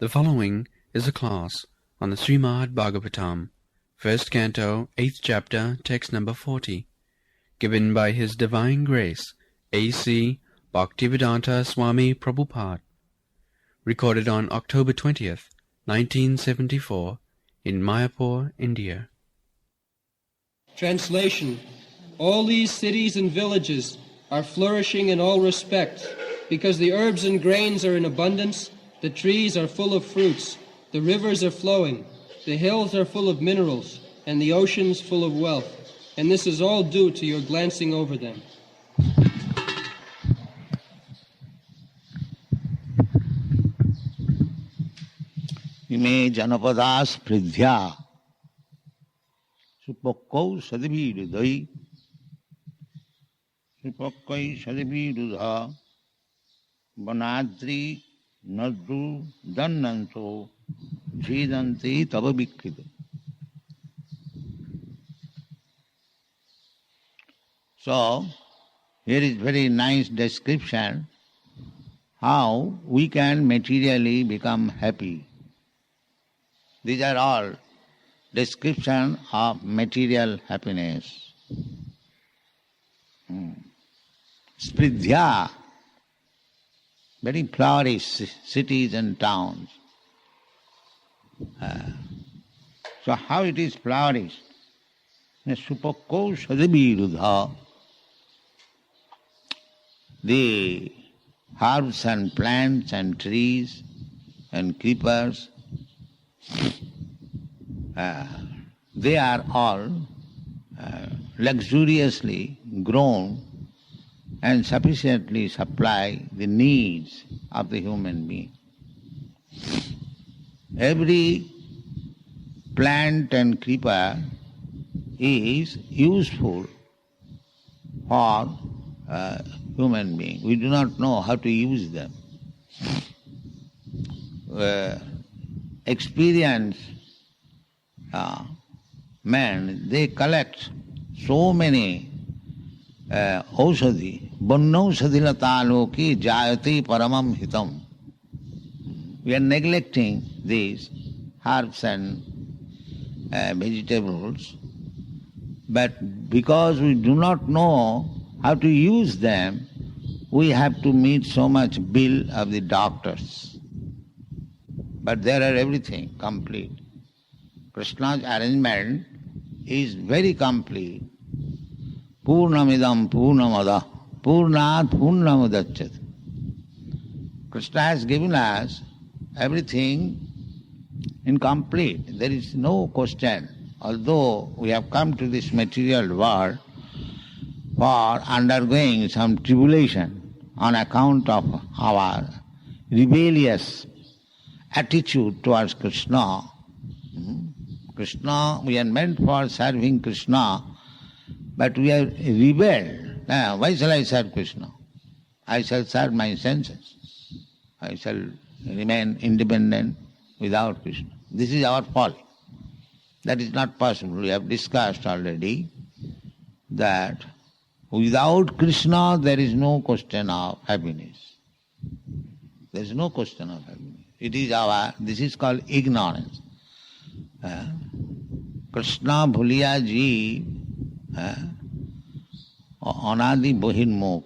The following is a class on the Srimad Bhagavatam, first canto, 8th chapter, text number 40, given by His Divine Grace, A.C. Bhaktivedanta Swami Prabhupada, recorded on October 20th, 1974, in Mayapur, India. Translation. All these cities and villages are flourishing in all respects, because the herbs and grains are in abundance, the trees are full of fruits, the rivers are flowing, the hills are full of minerals, and the oceans full of wealth. And this is all due to your glancing over them. Ime janapadas pridhya supakau sadividudai supakai sadividudha vanadri nadru dannanto jidanti tavabikrita. So, here is very nice description how we can materially become happy. These are all description of material happiness. Spridhya, very flourish cities and towns. So how it is flourished? Supakko sadavirudha. The herbs and plants and trees and creepers, they are all luxuriously grown and sufficiently supply the needs of the human being. Every plant and creeper is useful for human being. We do not know how to use them. Experience men, they collect so many aushadhi, bannaushadhilata loki jayati paramam hitam. We are neglecting these herbs and vegetables, but because we do not know how to use them, we have to meet so much bill of the doctors. But there are everything complete. Krishna's arrangement is very complete. Purnamidam purnamada purnat purnamudachyat. Krishna has given us everything incomplete. There is no question. Although we have come to this material world for undergoing some tribulation on account of our rebellious attitude towards Krishna. Krishna, we are meant for serving Krishna, but we are rebelled. Why shall I serve Krishna? I shall serve my senses. I shall remain independent without Krishna. This is our folly. That is not possible. We have discussed already that without Krishna there is no question of happiness. There is no question of happiness. This is called ignorance. Krishna bhuliya ji anadi bohinmukh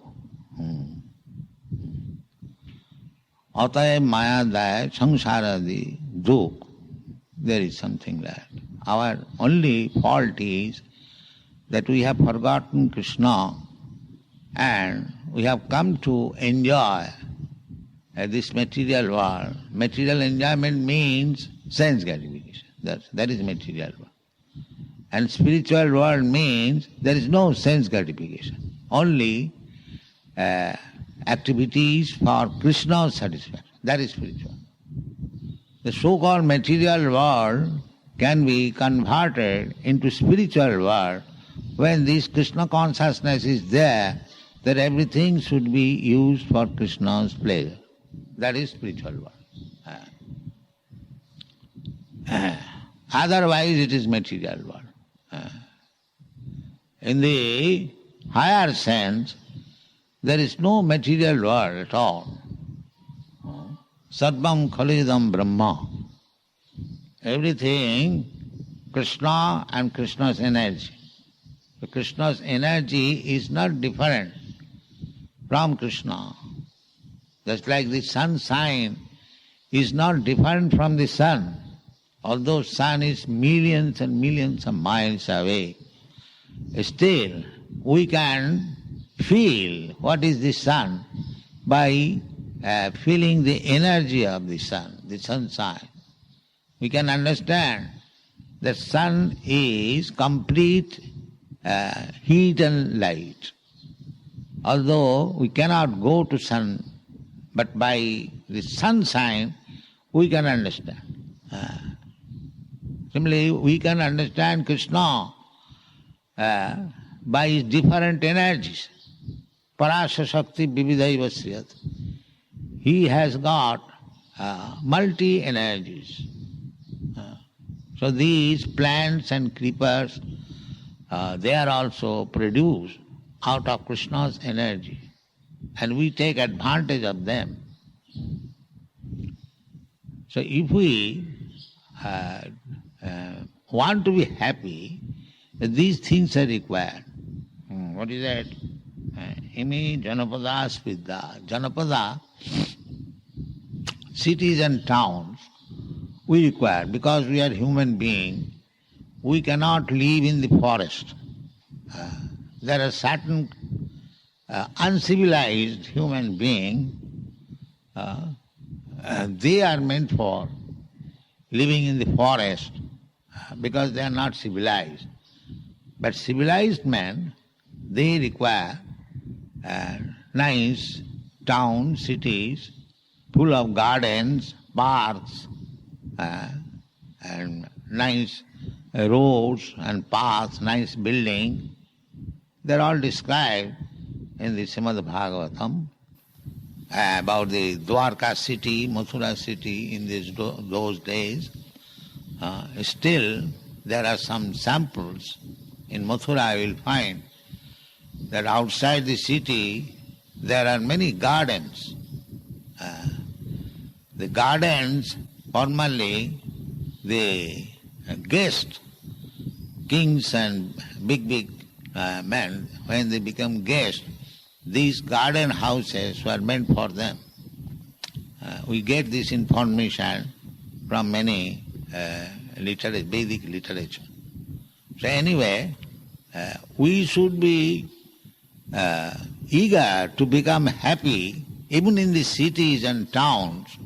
ataye maya day sangsaradi dukh. There is something like that. Our only fault is that we have forgotten Krishna and we have come to enjoy this material world. Material enjoyment means sense gratification. That is material world. And spiritual world means there is no sense gratification. Only activities for Krishna's satisfaction. That is spiritual. The so-called material world can be converted into spiritual world when this Krishna consciousness is there, that everything should be used for Krishna's pleasure. That is spiritual world. Otherwise it is material world. In the higher sense, there is no material world at all. Sarvam Khalidam Brahma. Everything Krishna and Krishna's energy. So Krishna's energy is not different from Krishna. Just like the sunshine is not different from the sun. Although sun is millions and millions of miles away, still we can feel what is the sun by feeling the energy of the sun, the sunshine. We can understand that sun is complete heat and light. Although we cannot go to sun, but by the sunshine we can understand. Similarly, we can understand Krishna by his different energies. Parasya Shakti Vividhaiva Sriyat. He has got multi-energies. So these plants and creepers, they are also produced out of Krishna's energy. And we take advantage of them. So if we want to be happy, these things are required. What is that? Imi Janapada Spidda. Janapada, cities and towns, we require. Because we are human beings, we cannot live in the forest. There are certain uncivilized human beings, they are meant for living in the forest because they are not civilized. But civilized men, they require nice towns, cities, full of gardens, parks, and nice roads and paths, nice buildings. They're all described in the Srimad Bhagavatam about the Dwarka city, Mathura city in those days. Still, there are some samples. In Mathura you will find that outside the city there are many gardens. The gardens, formerly the guests, kings and big men, when they become guests, these garden houses were meant for them. We get this information from many Vedic literature. So anyway, we should be eager to become happy even in the cities and towns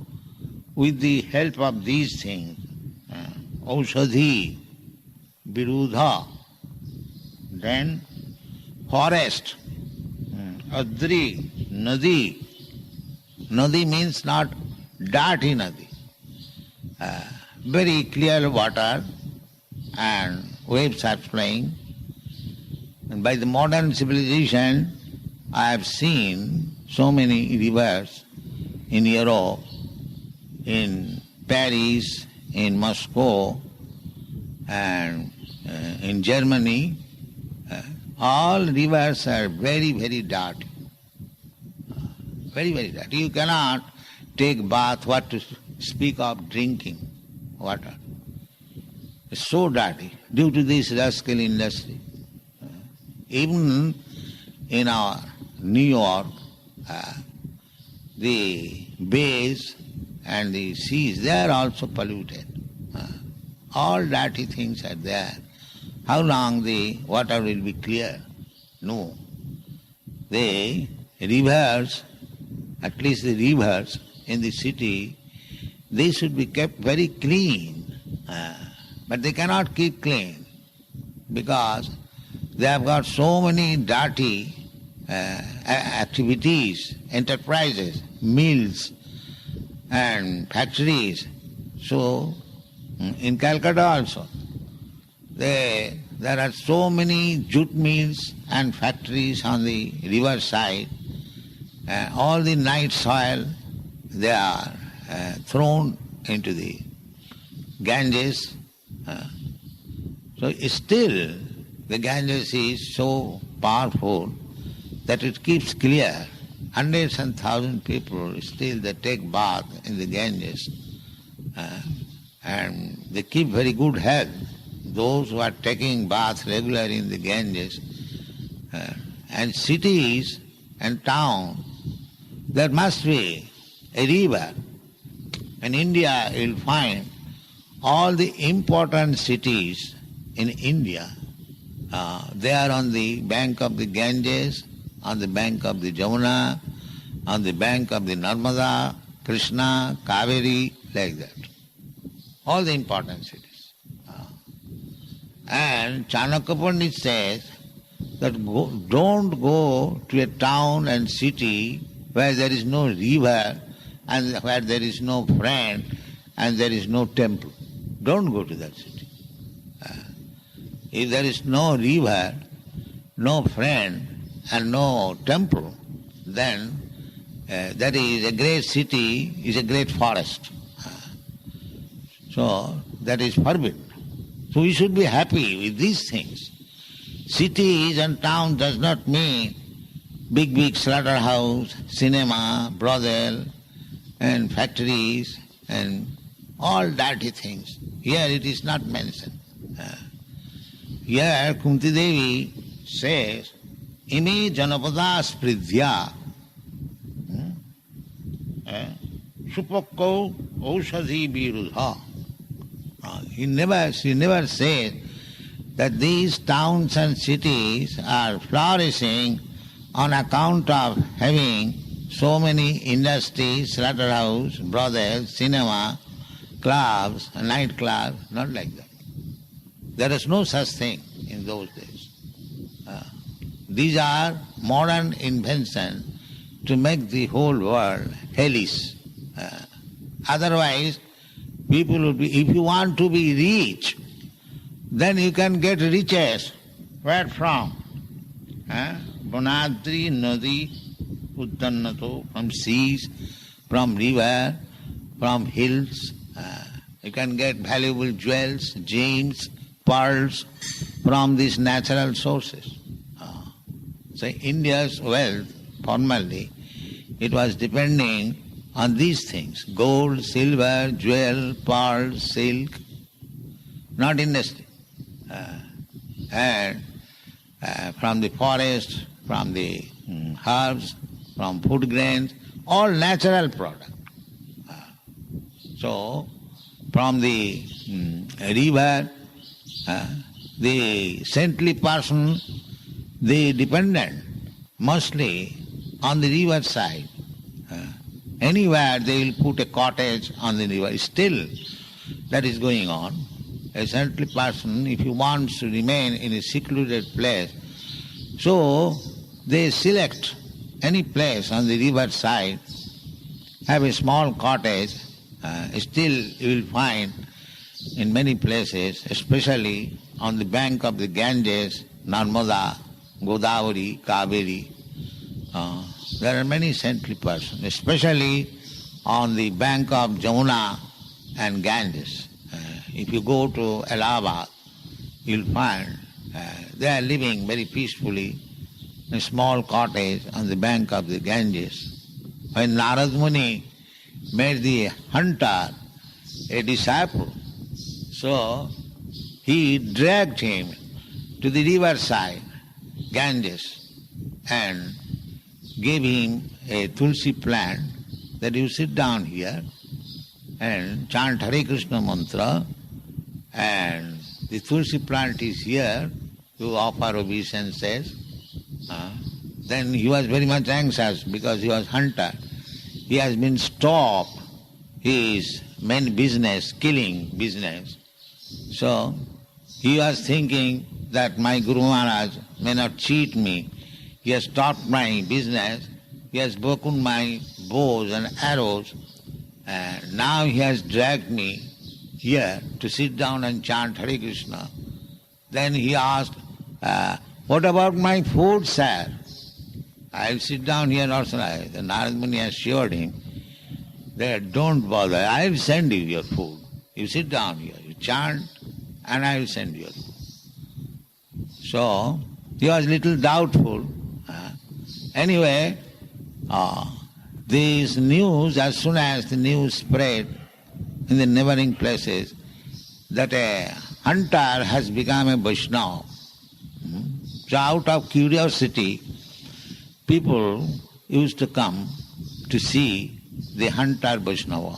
with the help of these things. Aushadhi, Virudha, then forest, Adri, Nadi. Nadi means not dirty Nadi. Very clear water and waves are flowing. And by the modern civilization, I have seen so many rivers in Europe, in Paris, in Moscow, and in Germany. All rivers are very, very dirty. Very, very dirty. You cannot take bath, what to speak of drinking water. It's so dirty due to this rascal industry. Even in our New York, the bays and the seas, they are also polluted. All dirty things are there. How long the water will be clear? No. The rivers, at least the rivers in the city, they should be kept very clean. But they cannot keep clean because they have got so many dirty activities, enterprises, mills and factories. So in Calcutta also, there are so many jute mills and factories on the river side. All the night soil, they are thrown into the Ganges. So still the Ganges is so powerful that it keeps clear. hundreds and thousands people still they take bath in the Ganges and they keep very good health. Those who are taking bath regularly in the Ganges and cities and towns, there must be a river. In India you will find all the important cities in India, they are on the bank of the Ganges, on the bank of the Jamuna, on the bank of the Narmada, Krishna, Kaveri, like that. All the important cities. And Chanakya Pandit says that don't go to a town and city where there is no river and where there is no friend and there is no temple. Don't go to that city. If there is no river, no friend and no temple, then that is a great city, is a great forest. So that is forbidden. So we should be happy with these things. Cities and towns does not mean big slaughterhouse, cinema, brothel, and factories, and all dirty things. Here it is not mentioned. Here Kunti Devi says, Ime janapada spridhya supakko aushadhi virudha. She never said that these towns and cities are flourishing on account of having so many industries, slaughterhouse, brothels, cinema, clubs, nightclubs, not like that. There is no such thing in those days. These are modern inventions to make the whole world hellish. Otherwise, people would be, if you want to be rich, then you can get riches. Where from? Bonadri, Nadi, Uddannato, from seas, from river, from hills. You can get valuable jewels, gems, pearls from these natural sources. So India's wealth, formerly, it was depending on these things: gold, silver, jewel, pearl, silk, not industry. And from the forest, from the herbs, from food grains, all natural product. So from the river, the saintly person, they dependent mostly on the river side. Anywhere they will put a cottage on the river. Still that is going on. A saintly person, if he wants to remain in a secluded place, so they select any place on the river side, have a small cottage. Still you will find in many places, especially on the bank of the Ganges, Narmada, Godavari, Kaveri, there are many saintly persons, especially on the bank of Jamuna and Ganges. If you go to Allahabad, you'll find they are living very peacefully in a small cottage on the bank of the Ganges. When Narad Muni made the hunter a disciple, so he dragged him to the riverside, Ganges, and gave him a tulsi plant that you sit down here and chant Hare Krishna mantra, and the tulsi plant is here, you offer obeisances. Then he was very much anxious because he was hunter. He has been stopped his main business, killing business. So he was thinking that my Guru Maharaj may not cheat me. He has stopped my business. He has broken my bows and arrows. And now he has dragged me here to sit down and chant Hare Krishna. Then he asked, what about my food, sir? I'll sit down here also. The Narad Muni assured him that don't bother, I'll send you your food. You sit down here, you chant, and I will send you your food. So he was little doubtful. Anyway, This news, as soon as the news spread in the neighboring places, that a hunter has become a Vaishnava. So out of curiosity, people used to come to see the hunter Vaishnava.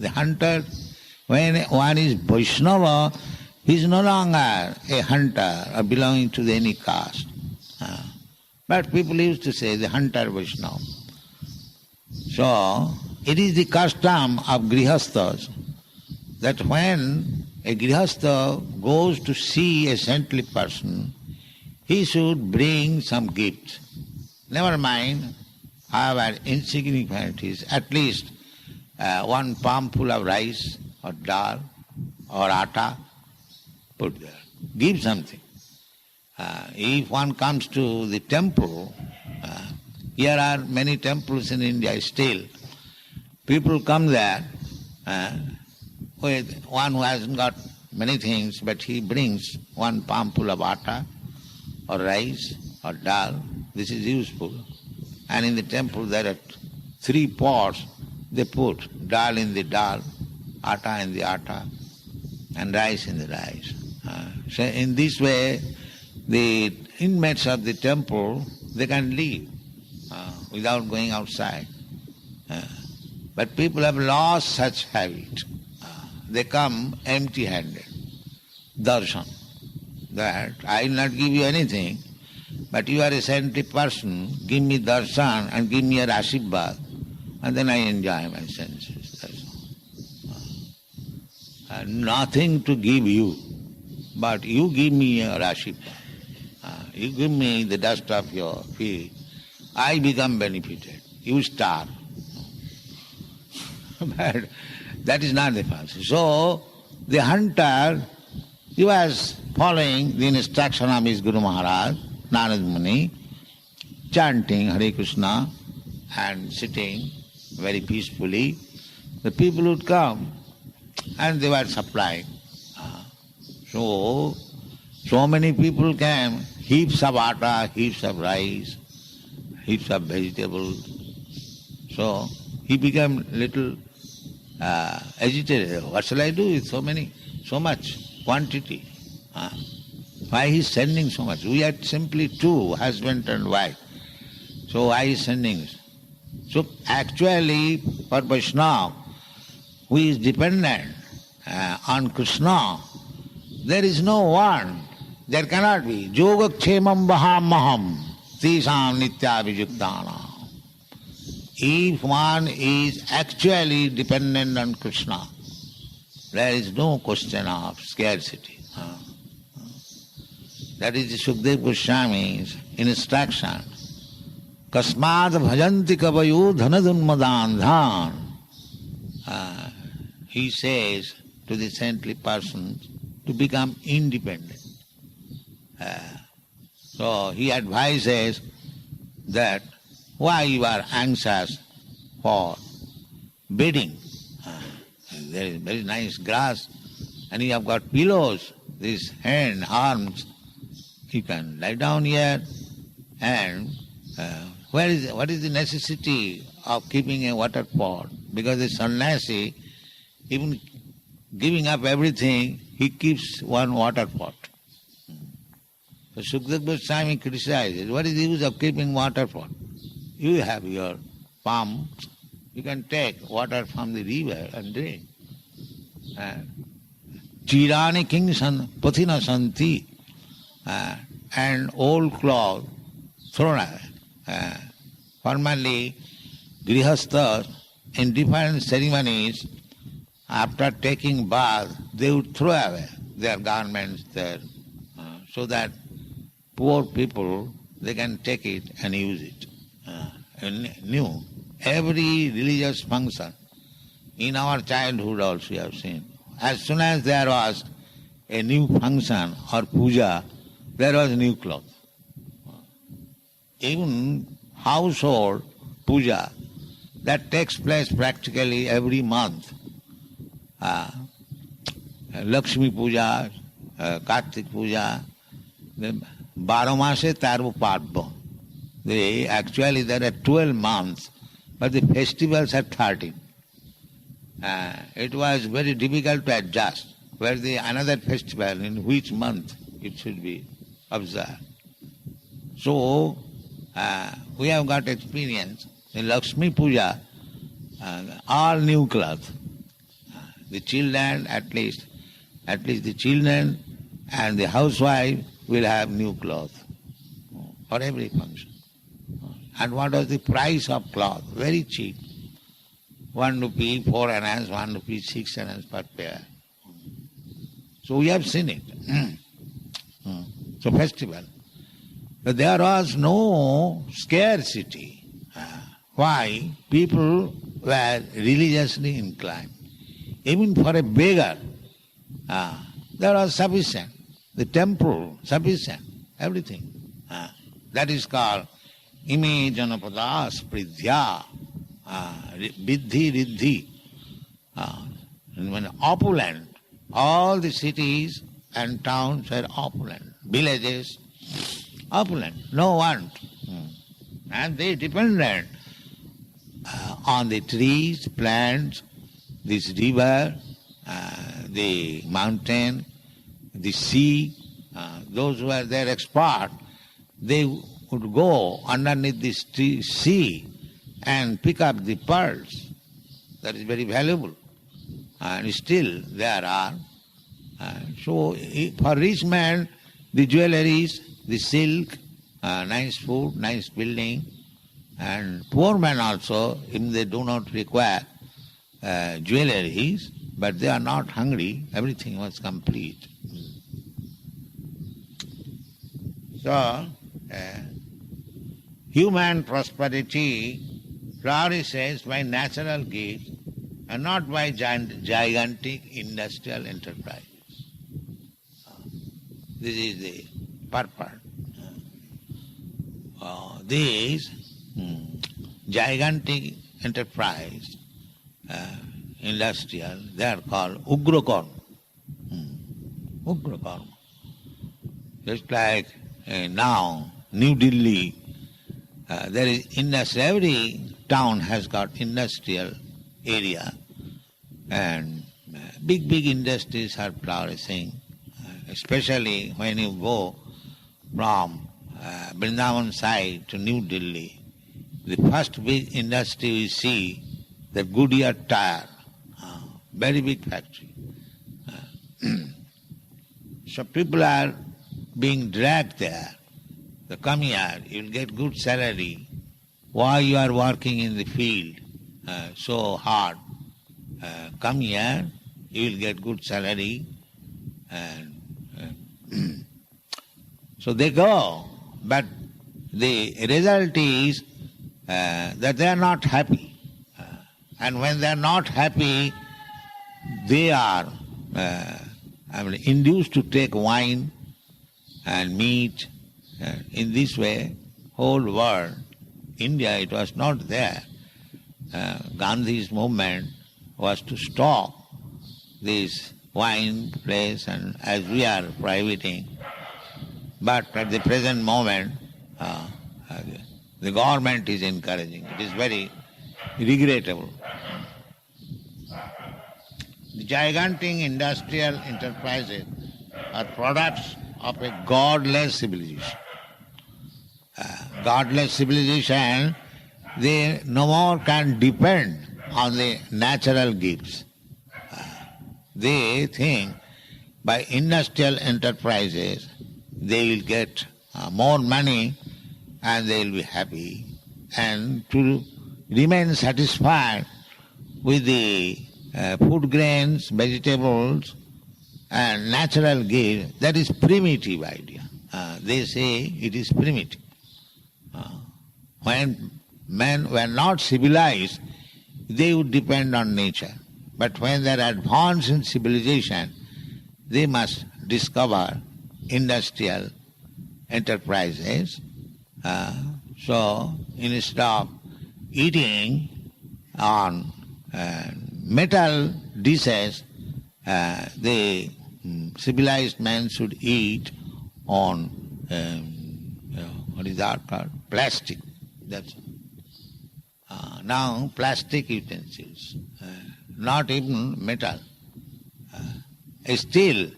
The hunter, when one is Vaishnava, he is no longer a hunter or belonging to any caste. But people used to say the hunter Vaishnava. So, it is the custom of grihasthas that when a grihastha goes to see a saintly person, he should bring some gift. Never mind, however insignificant it is, at least one palmful of rice or dal or atta, put there. Give something. If one comes to the temple, here are many temples in India still. People come there with one who hasn't got many things, but he brings one palmful of atta or rice or dal. This is useful. And in the temple there are 3 pots. They put dal in the dal, atta in the atta, and rice in the rice. So in this way, the inmates of the temple, they can live without going outside. But people have lost such habit. They come empty-handed. Darshan. That I will not give you anything, but you are a saintly person, give me darshan and give me your ashirvad, and then I enjoy my senses. Nothing to give you, but you give me your ashirvad. You give me the dust of your feet, I become benefited. You starve. But that is not the person. So, the hunter, he was following the instruction of his Guru Maharaj, Narad Muni, chanting Hare Krishna and sitting very peacefully. The people would come and they were supplying. So many people came, heaps of atta, heaps of rice, heaps of vegetables. So he became little agitated. What shall I do with so much quantity? Why he is sending so much? We are simply 2, husband and wife. So why he is sending? So actually, for Vaishnava, who is dependent on Krishna, there is no one, there cannot be. Yogakshemam vahamaham tisam nityabhijuktana. If one is actually dependent on Krishna, there is no question of scarcity. That is the Sukadeva Goswami's instruction. Kasmad bhajanti kavayo dhanadunmadandhan. He says to the saintly persons to become independent. So he advises that why you are anxious for bedding. There is very nice grass and you have got pillows, these hand, arms. You can lie down here and what is the necessity of keeping a water pot? Because the sannyasi, even giving up everything, he keeps one water pot. So Sukadeva Goswami criticizes, what is the use of keeping water pot? You have your palm, you can take water from the river and drink. Chirani kingsan pathina santi, and old cloth thrown away. Formerly, grihasthas in different ceremonies, after taking bath, they would throw away their garments there, so that poor people, they can take it and use it. New. Every religious function, in our childhood also we have seen, as soon as there was a new function or puja, there was new cloth. Even household puja, that takes place practically every month. Lakshmi puja, Kartik puja, 12 মাসে 13 পার্বণ, Actually there are 12 months, but the festivals are 13. It was very difficult to adjust where the another festival in which month it should be observed. So we have got experience in Lakshmi Puja, all new clothes. The children, at least the children and the housewife will have new clothes for every function. And what was the price of cloth? Very cheap. 1 rupee, 4 annas, 1 rupee, 6 annas per pair. So we have seen it. So festival. But there was no scarcity. Why? People were religiously inclined. Even for a beggar, there was sufficient. The temple, sufficient. Everything. That is called image anapada spridhya, viddhi riddhi. When opulent, all the cities and towns were opulent, villages opulent, no want. And they depended on the trees, plants, this river, the mountain, the sea. Those who were their expert, they would go underneath this sea and pick up the pearls. That is very valuable. And still there are. So for rich man, the jewelries, the silk, nice food, nice building, and poor man also, if they do not require jewelries, but they are not hungry, everything was complete. So, human prosperity flourishes by natural gifts and not by gigantic industrial enterprises. This is the purpose. These gigantic enterprise, industrial, they are called ugrakarma. Ugrakarma. Just like now, New Delhi, there is industry. Every town has got industrial area, and big industries are flourishing, especially when you go from Vrindavan side to New Delhi. The first big industry we see, the Goodyear tire, very big factory. So people are being dragged there. So come here, you'll get good salary. Why you are working in the field so hard? Come here, you will get good salary. And so they go, but the result is that they are not happy. And when they are not happy, they are induced to take wine and meat. In this way, whole world, India, it was not there. Gandhi's movement was to stop this wine place, and as we are prohibiting. But at the present moment, the government is encouraging. It is very regrettable. The gigantic industrial enterprises are products of a godless civilization. Godless civilization, they no more can depend on the natural gifts. They think by industrial enterprises they will get more money and they will be happy. And to remain satisfied with the food grains, vegetables and natural gifts, that is primitive idea. They say it is primitive. When men were not civilized, they would depend on nature. But when they are advanced in civilization, they must discover industrial enterprises. So instead of eating on metal dishes, the civilized man should eat on what is that called? Plastic. That's all. Now plastic utensils, not even metal. Still,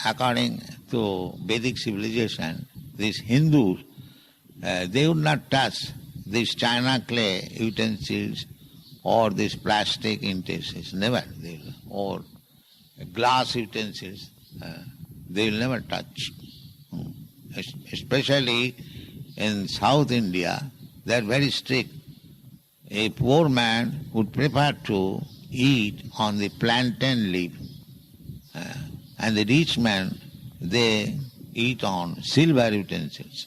according to Vedic civilization, these Hindus, they would not touch these china clay utensils or these plastic utensils, never. Or glass utensils, they will never touch. Especially in South India, they are very strict. A poor man would prefer to eat on the plantain leaf, and the rich man, they eat on silver utensils.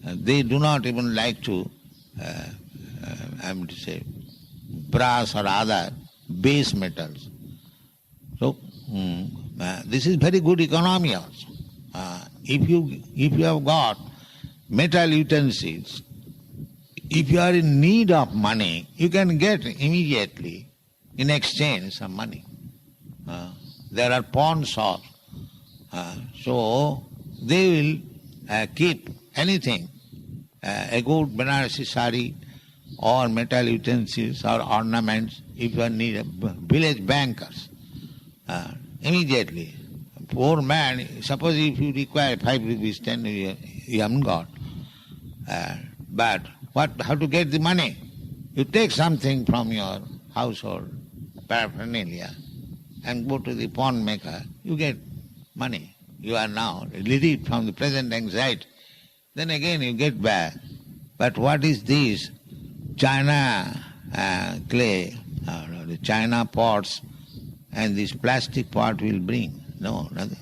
They do not even like to, brass or other base metals. So this is very good economy also. If you have got metal utensils, if you are in need of money, you can get immediately in exchange some money. There are pawn shops, so they will keep anything, a good Banarasi sari or metal utensils or ornaments, if you need village bankers. Immediately. Poor man, suppose if you require 5 rupees, 10 rupees, you haven't got. But how to get the money? You take something from your household paraphernalia and go to the pawn maker, you get money. You are now relieved from the present anxiety. Then again you get back. But what is this? China clay, the China pots and this plastic pot will bring? No, nothing.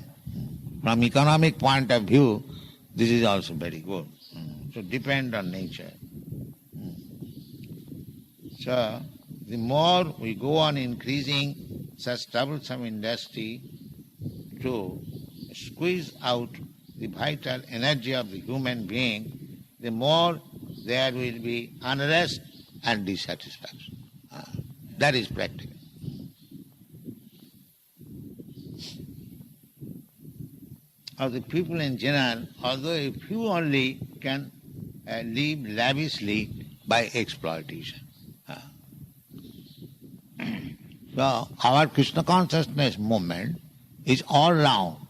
From economic point of view, this is also very good. So depend on nature. So the more we go on increasing such troublesome industry to squeeze out the vital energy of the human being, the more there will be unrest and dissatisfaction. That is practical. Of the people in general, although a few only can live lavishly by exploitation. So our Krishna consciousness movement is all round.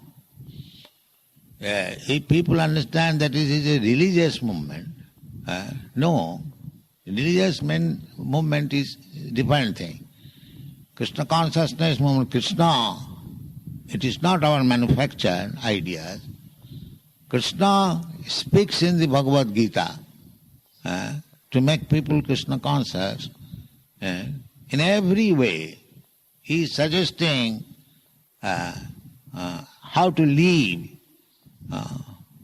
If people understand that it is a religious movement, no, religious movement is different thing. Krishna consciousness movement, Krishna, it is not our manufactured ideas. Krishna speaks in the Bhagavad Gita to make people Krishna conscious. In every way, he is suggesting how to live,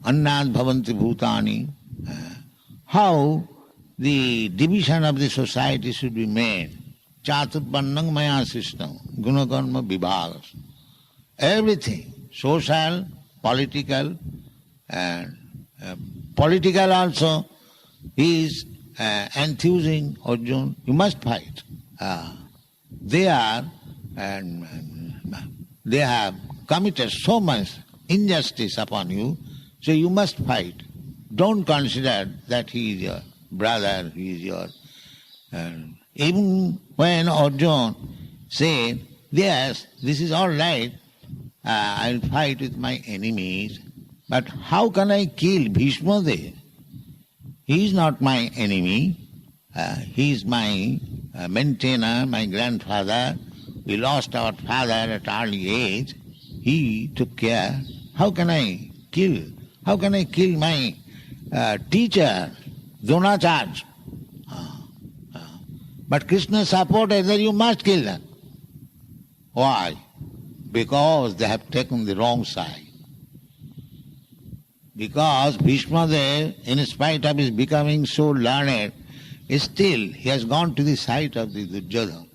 annad bhavanti bhutani, how the division of the society should be made. Chaturpannang maya system, gunakarma vibhagas. Everything, social, political, and political also, he is enthusing Arjuna, you must fight. They have committed so much injustice upon you, so you must fight. Don't consider that he is your brother, he is your... even when Arjuna said, yes, this is all right, I'll fight with my enemies, but how can I kill Bhishma Dev? He is not my enemy, he is my maintainer, my grandfather. We lost our father at early age. He took care. How can I kill? How can I kill my teacher, Dronacharya? But Krishna supported that you must kill them. Why? Because they have taken the wrong side. Because Bhishma Dev, in spite of his becoming so learned, still he has gone to the side of the Duryodhana.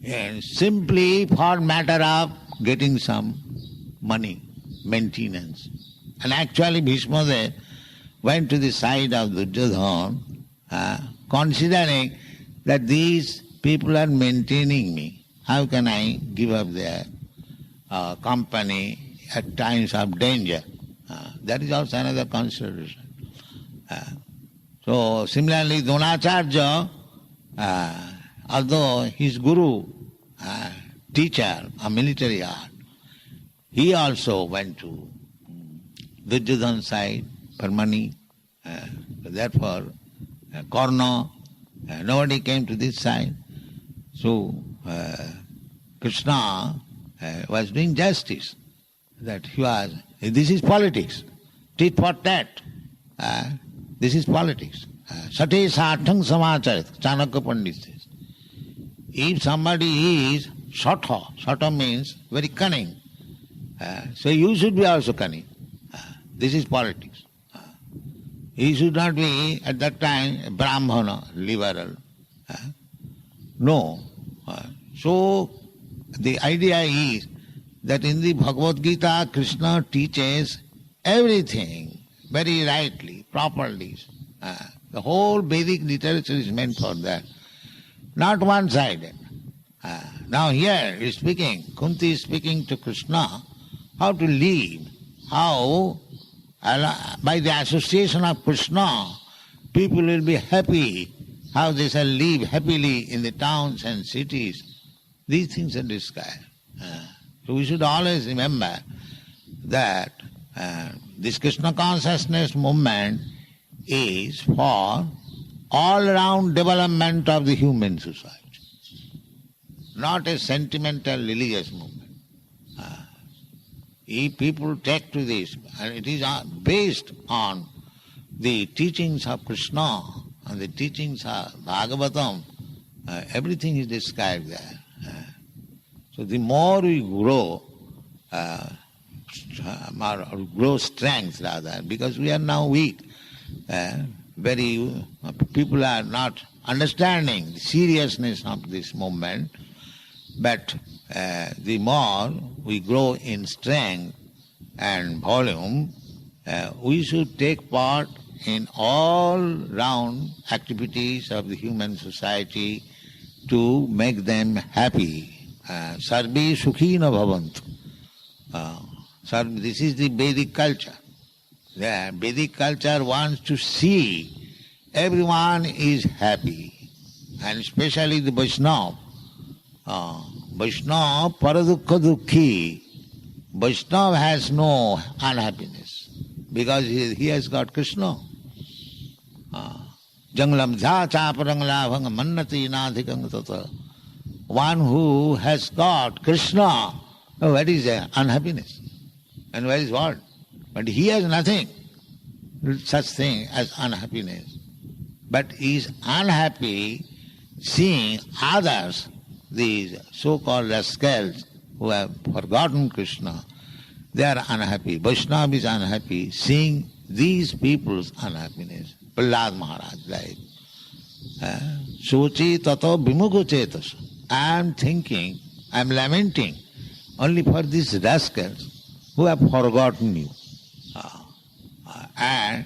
And simply for matter of getting some money, maintenance. And actually Bhishma Dev went to the side of Duryodhana, considering that these people are maintaining me. How can I give up their company at times of danger? That is also another consideration. So similarly, Dronacharya, although his guru, teacher of military art, he also went to Duryodhana's side for money. Therefore, Karna, nobody came to this side. So Krishna was doing justice. That he was, this is politics. Tit for tat. This is politics. Sate sarthang samacharit, Chanakya Pandit says. If somebody is shata means very cunning, so you should be also cunning. This is politics. He should not be at that time a Brahmana, liberal. No. So the idea is that in the Bhagavad Gita, Krishna teaches everything very rightly, properly. The whole Vedic literature is meant for that. Not one-sided. Now here he is speaking, Kunti is speaking to Krishna, how to live, how by the association of Krishna, people will be happy, how they shall live happily in the towns and cities. These things are described. So we should always remember that this Krishna consciousness movement is for all-round development of the human society, not a sentimental religious movement. If people take to this, and it is based on the teachings of Krishna and the teachings of Bhagavatam, everything is described there. So the more we grow, grow strength rather, because we are now weak. People are not understanding the seriousness of this movement, but the more we grow in strength and volume, we should take part in all round activities of the human society to make them happy. Sarve sukhina bhavantu. This is the Vedic culture. The Vedic culture wants to see everyone is happy, and especially the Vaishnava. Vaishnava paradukha dukhi. Vaishnava has no unhappiness because he has got Krishna. Janglam dha chaparang lavang mannati nadhikang tata. One who has got Krishna, what is unhappiness? And where is what? But he has nothing, such thing as unhappiness. But he is unhappy seeing others, these so-called rascals who have forgotten Krishna, they are unhappy. Vaishnava is unhappy seeing these people's unhappiness. Prahlad Maharaj life. Sochi tato vimukho chetas. I am thinking, I am lamenting only for these rascals who have forgotten you. And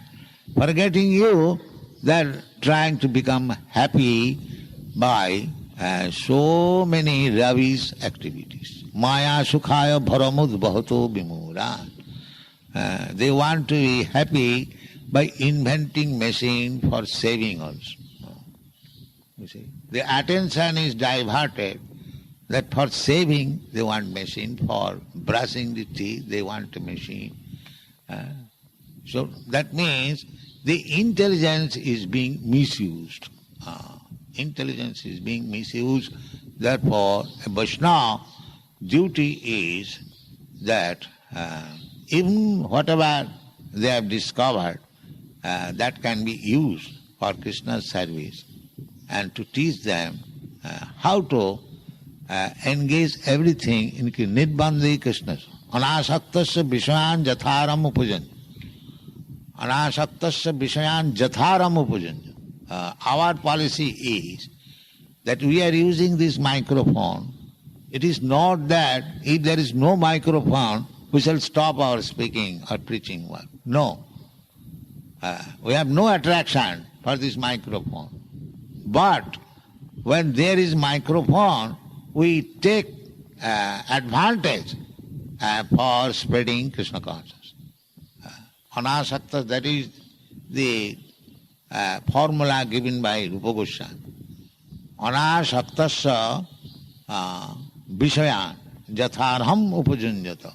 forgetting you, they are trying to become happy by so many ravish activities. Maya sukhaya bharamud bhato vimura. They want to be happy by inventing machine for saving also. You see, the attention is diverted that for saving they want machine, for brushing the teeth they want a machine. So that means the intelligence is being misused. Intelligence is being misused. Therefore, a Vaishnava duty is that even whatever they have discovered, that can be used for Krishna's service, and to teach them how to engage everything in Nidbandhi Krishna. Anasaktasya vishayan jatharam upajan. Anasaktasya vishayan jatharam upajan. Our policy is that we are using this microphone. It is not that if there is no microphone, we shall stop our speaking or preaching work. No. We have no attraction for this microphone. But when there is microphone, we take advantage for spreading Krishna consciousness. Anasakta, that is the formula given by Rupa Goswami. Anasaktasya vishayan jatharham upajunjata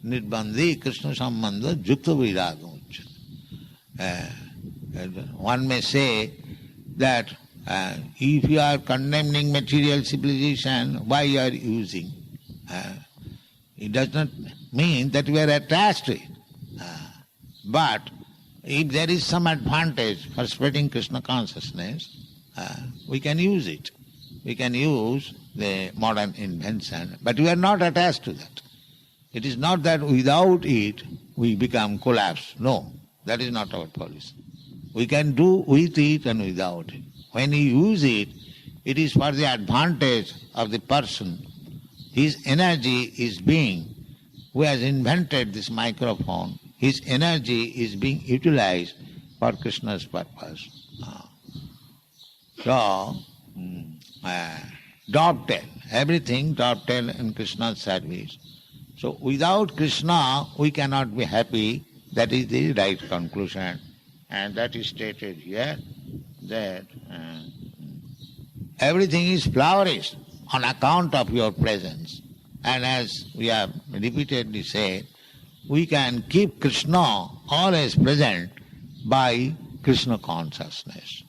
nirbandhi krishna sambandha jukta vairagam. One may say that if you are condemning material civilization, why you are using? It does not mean that we are attached to it. But if there is some advantage for spreading Krishna consciousness, we can use it. We can use the modern invention, but we are not attached to that. It is not that without it we become collapsed. No, that is not our policy. We can do with it and without it. When we use it, it is for the advantage of the person. His energy is being, who has invented this microphone, his energy is being utilized for Krishna's purpose. So, dovetail, everything dovetail in Krishna's service. So without Krishna we cannot be happy. That is the right conclusion. And that is stated here, that everything is flourished on account of your presence. And as we have repeatedly said, we can keep Krishna always present by Krishna consciousness.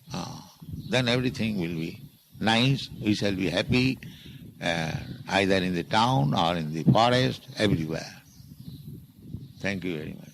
Then everything will be nice, we shall be happy, either in the town or in the forest, everywhere. Thank you very much.